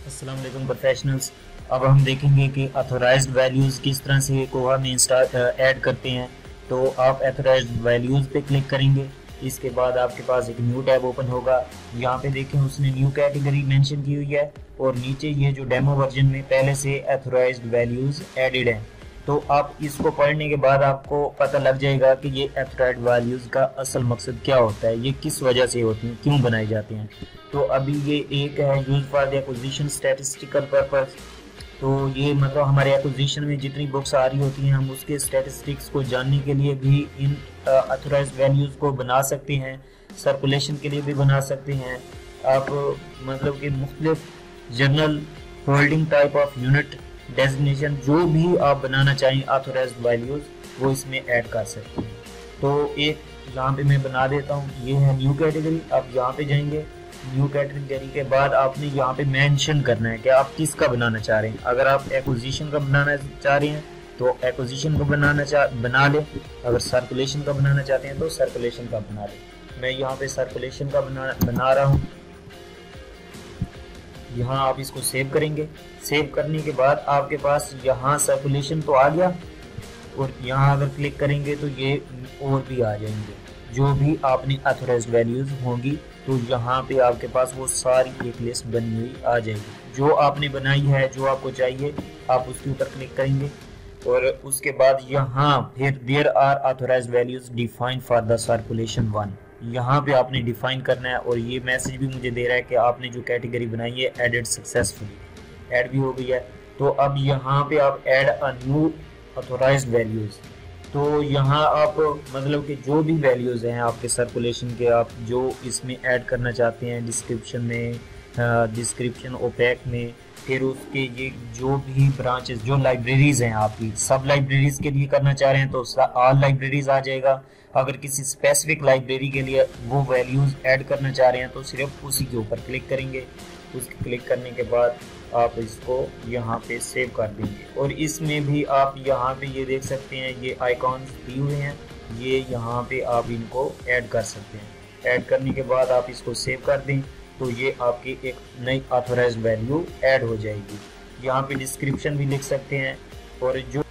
अस्सलाम वालेकुम प्रोफेशनल्स। अब हम देखेंगे कि ऑथोराइज्ड वैल्यूज़ किस तरह से कोहा में ऐड करते हैं। तो आप ऑथोराइज्ड वैल्यूज़ पे क्लिक करेंगे। इसके बाद आपके पास एक न्यू टैब ओपन होगा। यहाँ पे देखें उसने न्यू कैटेगरी मेंशन की हुई है और नीचे ये जो डेमो वर्जन में पहले से ऑथोराइज्ड वैल्यूज़ एडिड हैं। तो आप इसको पढ़ने के बाद आपको पता लग जाएगा कि ये ऑथोराइज्ड वैल्यूज़ का असल मकसद क्या होता है, ये किस वजह से होती हैं, क्यों बनाई जाती हैं। तो अभी ये एक है use for the acquisition statistical purpose. तो ये मतलब हमारे एक्विजिशन में जितनी बुक्स आ रही होती हैं हम उसके स्टैटिस्टिक्स को जानने के लिए भी इन ऑथोराइज्ड वैल्यूज़ को बना सकते हैं। सर्कुलेशन के लिए भी बना सकते हैं आप, मतलब कि मुख्तलिफ journal holding type of unit designation जो भी आप बनाना चाहें ऑथोराइज्ड वैल्यूज़ वो इसमें ऐड कर सकते हैं। तो एक यहाँ पे मैं बना देता हूँ, ये है न्यू कैटेगरी। आप यहाँ पे जाएंगे, न्यू कैटेगरी के बाद आपने यहाँ पे मेंशन करना है कि आप किसका बनाना चाह रहे हैं। अगर आप एक्विजिशन का बनाना चाह रहे हैं तो एक्विजिशन का बना लें। अगर सर्कुलेशन का बनाना चाहते हैं तो सर्कुलेशन का बना लें। मैं यहाँ पे सर्कुलेशन का बना रहा हूँ। यहाँ आप इसको सेव करेंगे। सेव करने के बाद आपके पास यहाँ सर्कुलेशन तो आ गया और यहाँ अगर क्लिक करेंगे तो ये और भी आ जाएंगे जो भी आपने ऑथोराइज्ड वैल्यूज होंगी। तो यहाँ पे आपके पास वो सारी एक लिस्ट बनी हुई आ जाएगी जो आपने बनाई है, जो आपको चाहिए आप उसके ऊपर क्लिक करेंगे और उसके बाद यहाँ फिर there are authorised values defined for the circulation 1, यहाँ पे आपने डिफाइन करना है। और ये मैसेज भी मुझे दे रहा है कि आपने जो कैटेगरी बनाई है एडेड सक्सेसफुली, ऐड भी हो गई है। तो अब यहाँ पे आप add a new authorised values. तो यहाँ आप मतलब कि जो भी वैल्यूज हैं आपके सर्कुलेशन के, आप जो इसमें ऐड करना चाहते हैं डिस्क्रिप्शन में, डिस्क्रिप्शन ओपैक में, फिर उसके ये जो भी ब्रांचेस जो लाइब्रेरीज हैं आपकी, सब लाइब्रेरीज के लिए करना चाह रहे हैं तो ऑल लाइब्रेरीज आ जाएगा। अगर किसी स्पेसिफिक लाइब्रेरी के लिए वो वैल्यूज ऐड करना चाह रहे हैं तो सिर्फ उसी के ऊपर क्लिक करेंगे। उसके क्लिक करने के बाद आप इसको यहाँ पे सेव कर देंगे और इसमें भी आप यहाँ पे ये देख सकते हैं ये आइकॉन्स दिए हुए हैं, ये यहाँ पे आप इनको ऐड कर सकते हैं। ऐड करने के बाद आप इसको सेव कर दें तो ये आपकी एक नई ऑथोराइज्ड वैल्यू ऐड हो जाएगी। यहाँ पे डिस्क्रिप्शन भी लिख सकते हैं और जो